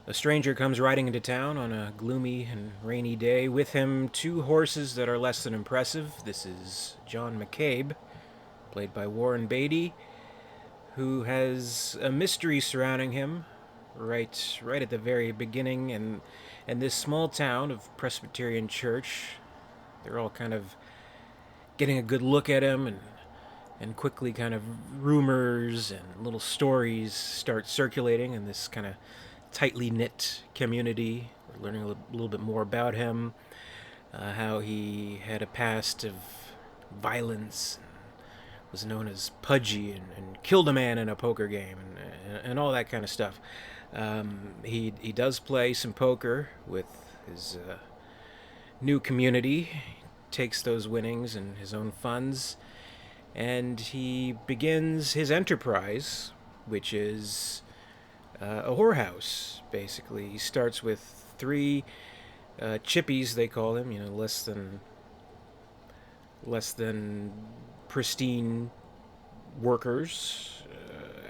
A stranger comes riding into town on a gloomy and rainy day. With him, two horses that are less than impressive. This is John McCabe, played by Warren Beatty, who has a mystery surrounding him right at the very beginning. And this small town of Presbyterian Church, they're all kind of getting a good look at him, and quickly kind of rumors and little stories start circulating in this kind of tightly knit community. We're learning little bit more about him, how he had a past of violence, was known as Pudgy, and killed a man in a poker game, and all that kind of stuff. He does play some poker with his new community, takes those winnings and his own funds, and he begins his enterprise, which is a whorehouse. Basically, he starts with three chippies, they call them. Less than pristine workers,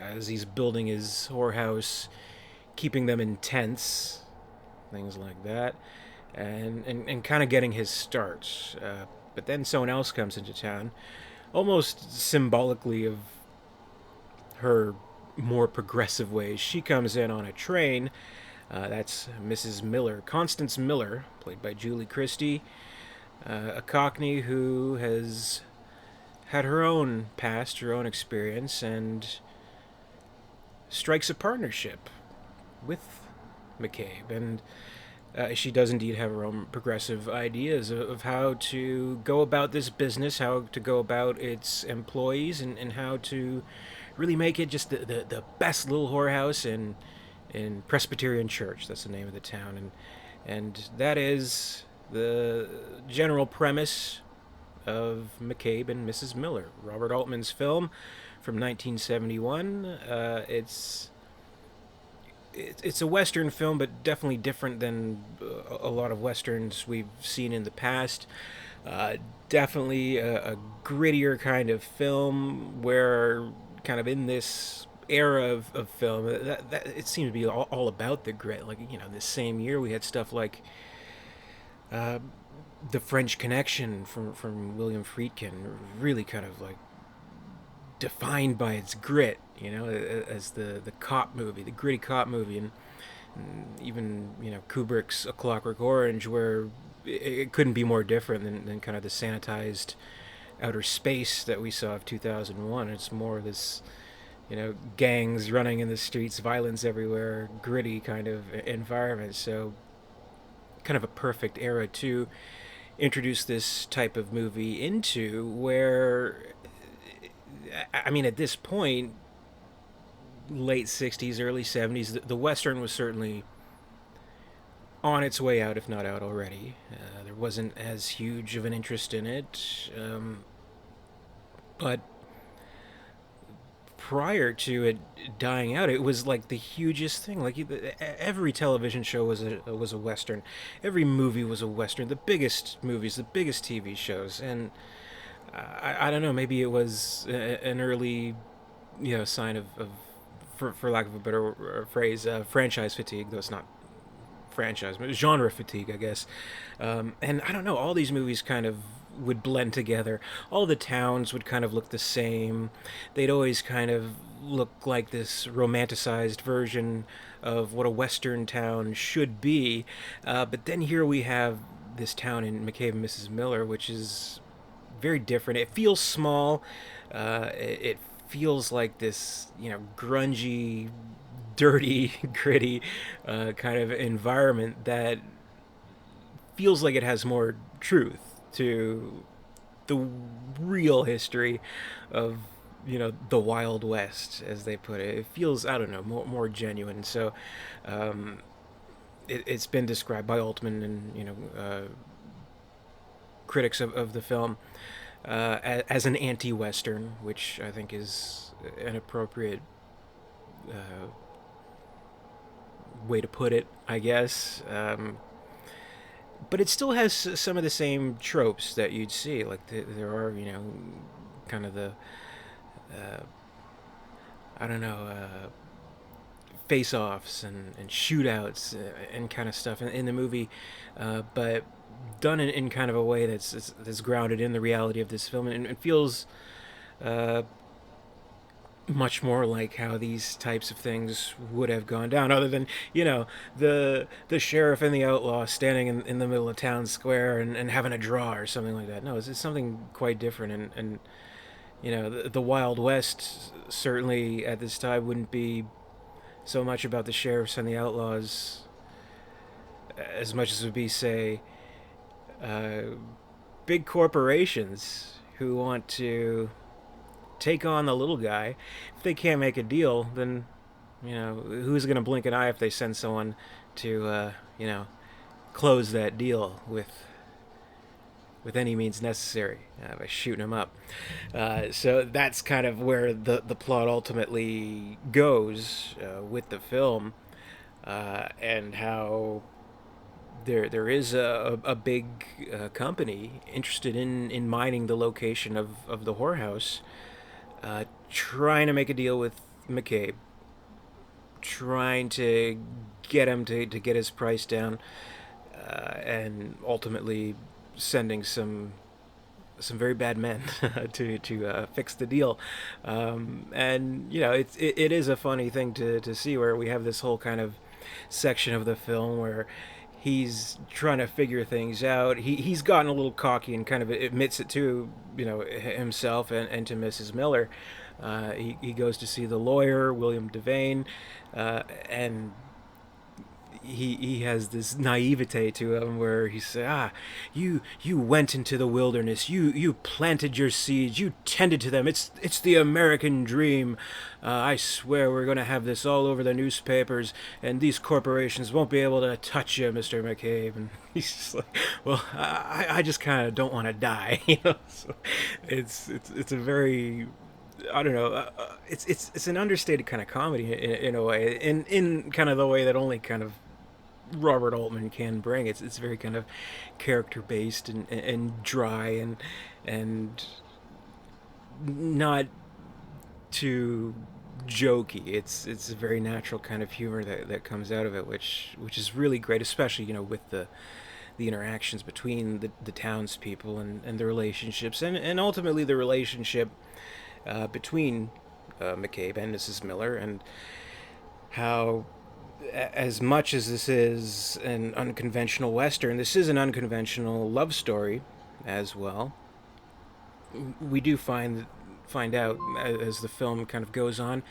as he's building his whorehouse, keeping them in tents, things like that, and kind of getting his start. But then someone else comes into town, almost symbolically of her more progressive ways. She comes in on a train. That's Mrs. Miller, Constance Miller, played by Julie Christie, a Cockney who has had her own past, her own experience, and strikes a partnership with McCabe. And she does indeed have her own progressive ideas of how to go about this business, how to go about its employees, and how to really make it just the best little whorehouse in Presbyterian Church. That's the name of the town. And that is the general premise of McCabe and Mrs. Miller, Robert Altman's film from 1971. It's a Western film, but definitely different than a lot of Westerns we've seen in the past. Definitely a grittier kind of film where, kind of in this era of film, that it seemed to be all about the grit. Like, this same year we had stuff like The French Connection from William Friedkin, really kind of like defined by its grit, as the cop movie, the gritty cop movie, and even Kubrick's A Clockwork Orange, where it couldn't be more different than kind of the sanitized outer space that we saw of 2001. It's more of this, gangs running in the streets, violence everywhere, gritty kind of environment. So, kind of a perfect era to introduce this type of movie into, where, I mean, at this point, late 60s, early 70s, the Western was certainly on its way out, if not out already. There wasn't as huge of an interest in it. But prior to it dying out, it was like the hugest thing. Like, every television show was a Western. Every movie was a Western. The biggest movies, the biggest TV shows. And I don't know, maybe it was an early, sign of for lack of a better phrase, franchise fatigue. Though it's not franchise, but genre fatigue, I guess. And I don't know, all these movies kind of would blend together. All the towns would kind of look the same. They'd always kind of look like this romanticized version of what a Western town should be. But then here we have this town in McCabe and Mrs. Miller, which is very different. It feels small. It feels like this, grungy, dirty, gritty kind of environment that feels like it has more truth to the real history of, the Wild West, as they put it. It feels, I don't know, more genuine. So it's been described by Altman and, critics of the film as an anti-Western, which I think is an appropriate way to put it, I guess. But it still has some of the same tropes that you'd see. Like, there are, kind of the, I don't know, face-offs and shootouts and kind of stuff in the movie, but done in kind of a way that's grounded in the reality of this film, and it feels uh, much more like how these types of things would have gone down, other than the sheriff and the outlaw standing in the middle of town square and having a draw or something like that. No, it's something quite different, and the Wild West certainly at this time wouldn't be so much about the sheriffs and the outlaws as much as it would be, say, uh, big corporations who want to take on the little guy. If they can't make a deal, then who's going to blink an eye if they send someone to close that deal with any means necessary, by shooting him up. So that's kind of where the plot ultimately goes with the film, and how there is a big company interested in mining the location of the whorehouse, trying to make a deal with McCabe, trying to get him to get his price down, and ultimately sending some very bad men to fix the deal. And it is a funny thing to see, where we have this whole kind of section of the film where he's trying to figure things out. He's gotten a little cocky and kind of admits it to himself and to Mrs. Miller. He goes to see the lawyer, William Devane, and he has this naivete to him where he says, you went into the wilderness, you planted your seeds, you tended to them. It's the American dream. I swear we're going to have this all over the newspapers, and these corporations won't be able to touch you, Mr. McCabe. And he's just like, well, I just kind of don't want to die. So it's a very, I don't know. It's an understated kind of comedy in a way, in kind of the way that only kind of Robert Altman can bring. It's very kind of character based and dry and not too jokey. It's a very natural kind of humor that comes out of it, which is really great, especially with the interactions between the townspeople and the relationships, and ultimately the relationship between McCabe and Mrs. Miller, and how, as much as this is an unconventional Western, this is an unconventional love story as well. We do find out as the film kind of goes on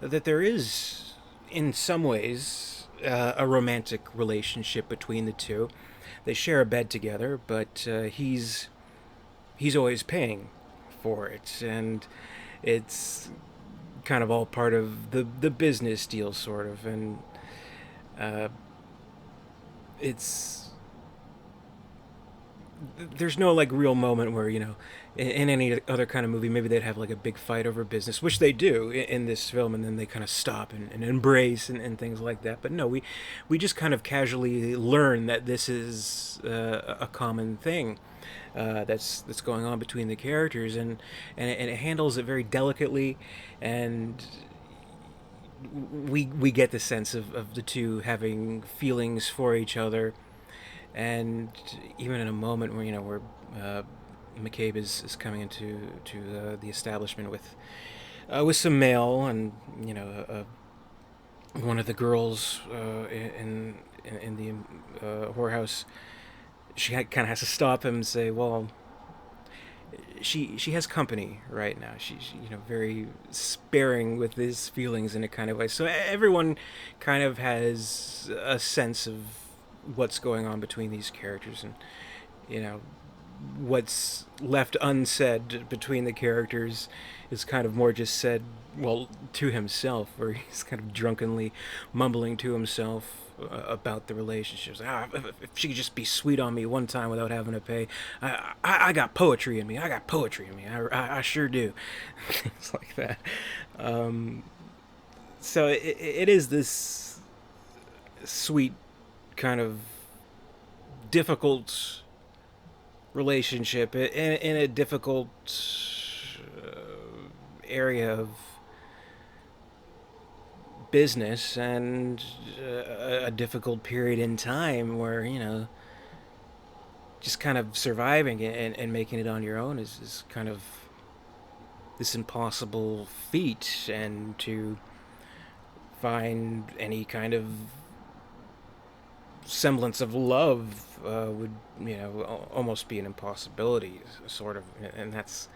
that there is, in some ways, a romantic relationship between the two. They share a bed together, but he's always paying for it, and it's kind of all part of the business deal, sort of, and it's there's no like real moment where in any other kind of movie maybe they'd have like a big fight over business, which they do in this film, and then they kind of stop and embrace and things like that. But no, we just kind of casually learn that this is a common thing that's going on between the characters, and it handles it very delicately, and we get the sense of the two having feelings for each other. And even in a moment where where McCabe is coming into the establishment with some mail, and one of the girls in the whorehouse, she kind of has to stop him and say, well, she has company right now. She's very sparing with his feelings in a kind of way. So everyone kind of has a sense of what's going on between these characters, and what's left unsaid between the characters is kind of more just said, well, to himself, where he's kind of drunkenly mumbling to himself about the relationships. If she could just be sweet on me one time without having to pay. I got poetry in me. I sure do. Things like that. So it is this sweet kind of difficult relationship in a difficult area of business and a difficult period in time where, just kind of surviving and making it on your own is kind of this impossible feat, and to find any kind of semblance of love would, almost be an impossibility, sort of. And that's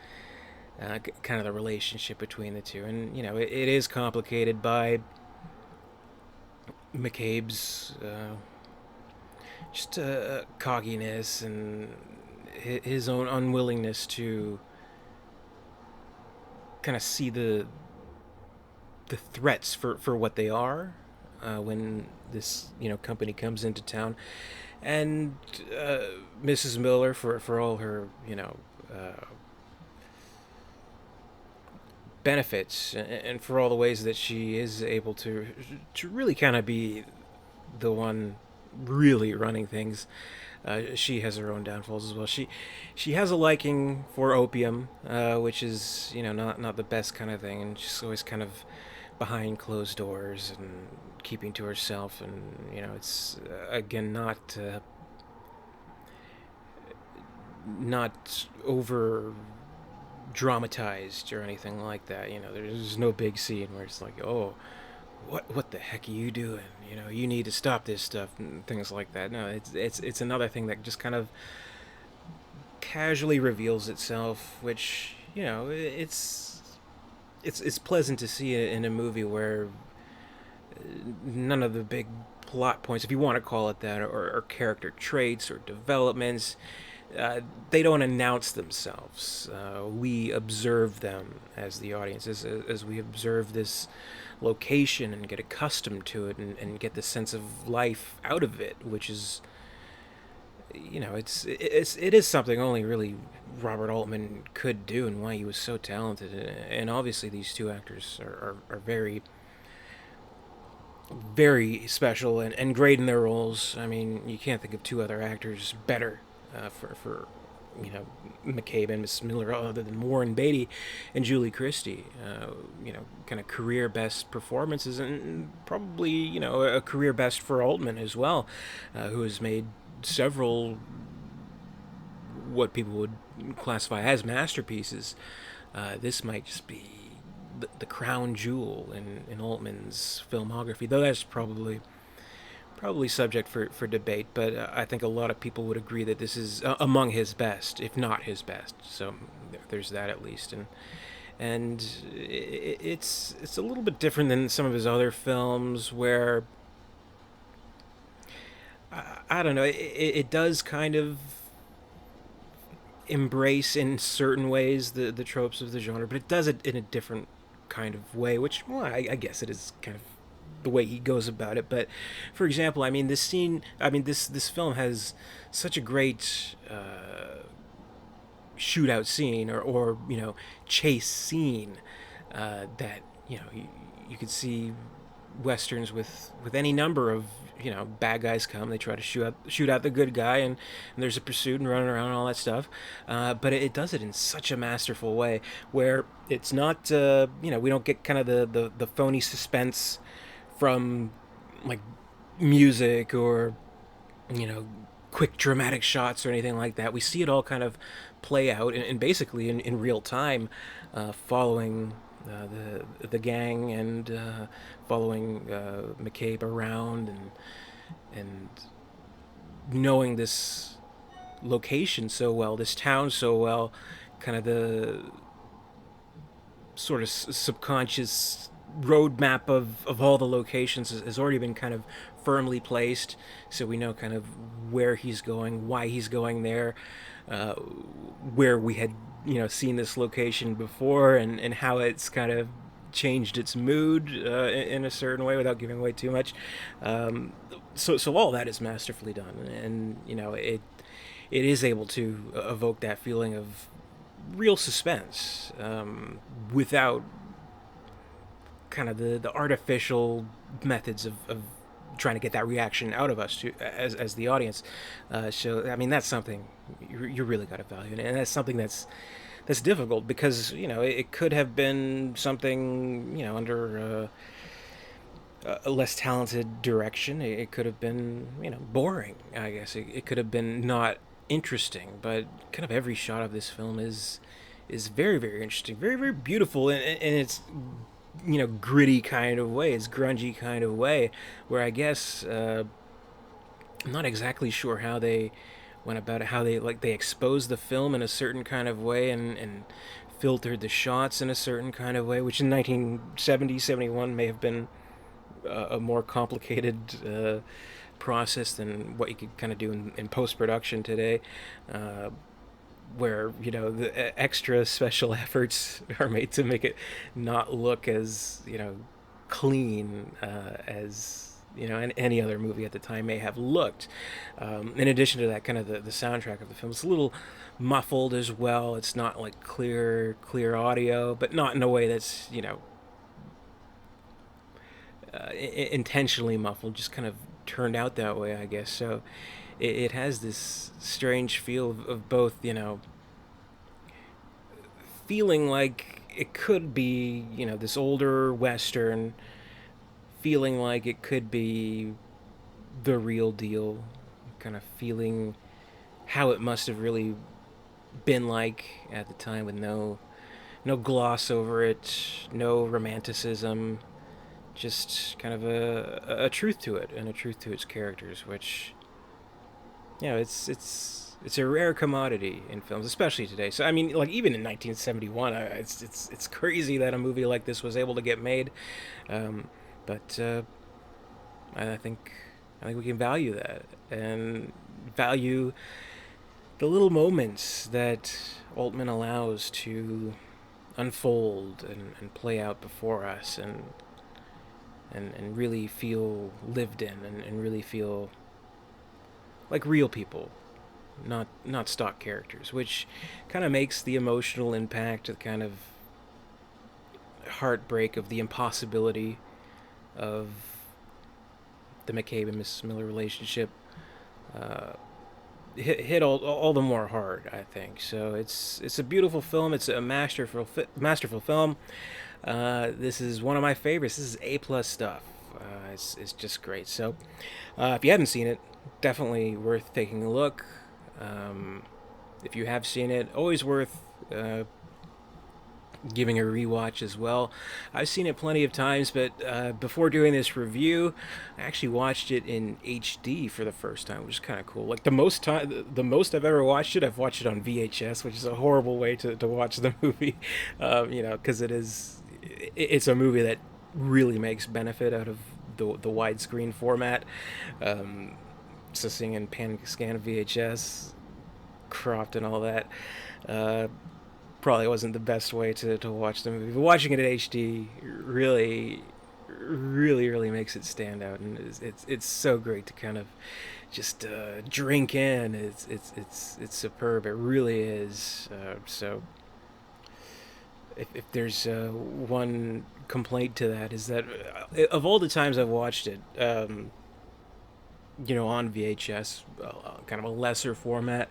kind of the relationship between the two. And, it is complicated by McCabe's just cockiness and his own unwillingness to kind of see the threats for what they are when this company comes into town. And Mrs. Miller, for all her benefits, and for all the ways that she is able to really kind of be the one really running things. She has her own downfalls as well. She has a liking for opium, which is not the best kind of thing, and she's always kind of behind closed doors and keeping to herself. And it's again not over dramatized or anything like that. There's no big scene where it's like, oh, what the heck are you doing? You need to stop this stuff and things like that. No, it's another thing that just kind of casually reveals itself, which it's pleasant to see it in a movie where none of the big plot points, if you want to call it that, or character traits or developments, they don't announce themselves. We observe them as the audience, as we observe this location and get accustomed to it, and get the sense of life out of it, which is, it is something only really Robert Altman could do, and why he was so talented. And obviously these two actors are very, very special and great in their roles. I mean, you can't think of two other actors better for McCabe and Miss Miller, other than Warren Beatty and Julie Christie. Kind of career best performances, and probably a career best for Altman as well, who has made several what people would classify as masterpieces. This might just be the crown jewel in Altman's filmography, though that's probably subject for debate. But I think a lot of people would agree that this is among his best, if not his best. So there's that, at least. And it's a little bit different than some of his other films, where I don't know, it does kind of embrace in certain ways the tropes of the genre, but it does it in a different kind of way, which, well, I guess it is kind of the way he goes about it. But for example, I mean, this film has such a great shootout scene, or chase scene, that you could see westerns with any number of bad guys come. They try to shoot out the good guy, and there's a pursuit and running around and all that stuff. But it does it in such a masterful way, where it's not we don't get kind of the phony suspense from like music, or quick dramatic shots or anything like that. We see it all kind of play out and basically in real time, following the gang, and following McCabe around, and knowing this location so well, this town so well, kind of the sort of subconscious roadmap of all the locations has already been kind of firmly placed, so we know kind of where he's going, why he's going there, where we had seen this location before, and how it's kind of changed its mood in a certain way, without giving away too much. So all that is masterfully done, and it is able to evoke that feeling of real suspense, without kind of the artificial methods of trying to get that reaction out of us as the audience. So I mean, that's something you really got to value, and that's something that's difficult, because it could have been something under a less talented direction. It could have been, boring. I guess it could have been not interesting. But kind of every shot of this film is very, very interesting, very, very beautiful, and it's gritty kind of way, it's grungy kind of way, where I guess I'm not exactly sure how they went about it, how they exposed the film in a certain kind of way and filtered the shots in a certain kind of way, which in 1970, 71 may have been a more complicated process than what you could kind of do in post production today, where the extra special efforts are made to make it not look as clean as any other movie at the time may have looked. In addition to that, kind of the soundtrack of the film, it's a little muffled as well. It's not like clear audio, but not in a way that's intentionally muffled, just kind of turned out that way, I guess. So it has this strange feel of both, feeling like it could be, this older Western, feeling like it could be the real deal, kind of feeling how it must have really been like at the time, with no gloss over it, no romanticism, just kind of a truth to it and a truth to its characters, which it's a rare commodity in films, especially today. So I mean, like even in 1971, it's crazy that a movie like this was able to get made. But I think we can value that and value the little moments that Altman allows to unfold and play out before us, and really feel lived in, and really feel like real people, not stock characters, which kind of makes the emotional impact, the kind of heartbreak of the impossibility of the McCabe and Mrs. Miller relationship hit all the more hard, I think. So it's a beautiful film. It's a masterful film. This is one of my favorites. This is A+ stuff. It's just great. So if you haven't seen it, definitely worth taking a look. If you have seen it, always worth giving a rewatch as well. I've seen it plenty of times, but before doing this review, I actually watched it in HD for the first time, which is kind of cool. Like the most I've ever watched it, I've watched it on VHS, which is a horrible way to watch the movie, because it's a movie that really makes benefit out of the widescreen format. So seeing in pan scan VHS, cropped and all that, probably wasn't the best way to watch the movie. But watching it in HD really, really, really makes it stand out, and it's so great to kind of just drink in. It's superb. It really is. So if there's one complaint to that, is that of all the times I've watched it, on VHS, kind of a lesser format.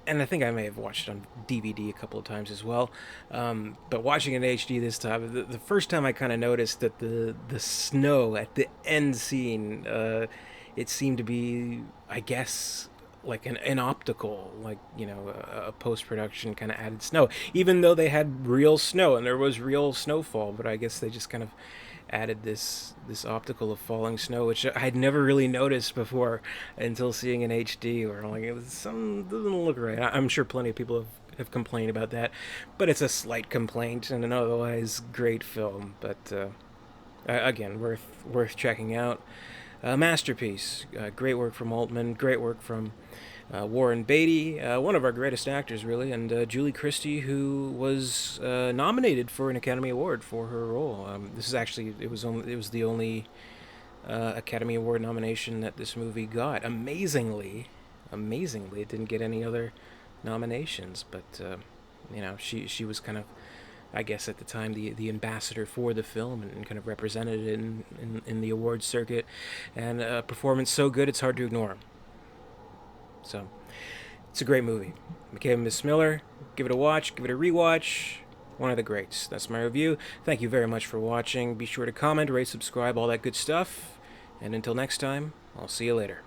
And I think I may have watched it on DVD a couple of times as well. But watching it in HD this time, the first time I kind of noticed that the snow at the end scene, it seemed to be, I guess, like an optical, like, a post-production kind of added snow. Even though they had real snow and there was real snowfall, but I guess they just kind of added this optical of falling snow, which I had never really noticed before until seeing in HD, where I'm like, some doesn't look right. I'm sure plenty of people have complained about that, but it's a slight complaint and an otherwise great film. But again, worth checking out. Masterpiece. Great work from Altman. Great work from Warren Beatty, one of our greatest actors, really, and Julie Christie, who was nominated for an Academy Award for her role. This is actually it was the only Academy Award nomination that this movie got. Amazingly, it didn't get any other nominations, but she was kind of, I guess at the time, the ambassador for the film, and kind of represented it in the awards circuit, and a performance so good it's hard to ignore. So it's a great movie. McCabe and Miss Miller. Give it a watch. Give it a rewatch. One of the greats. That's my review. Thank you very much for watching. Be sure to comment, rate, subscribe, all that good stuff. And until next time, I'll see you later.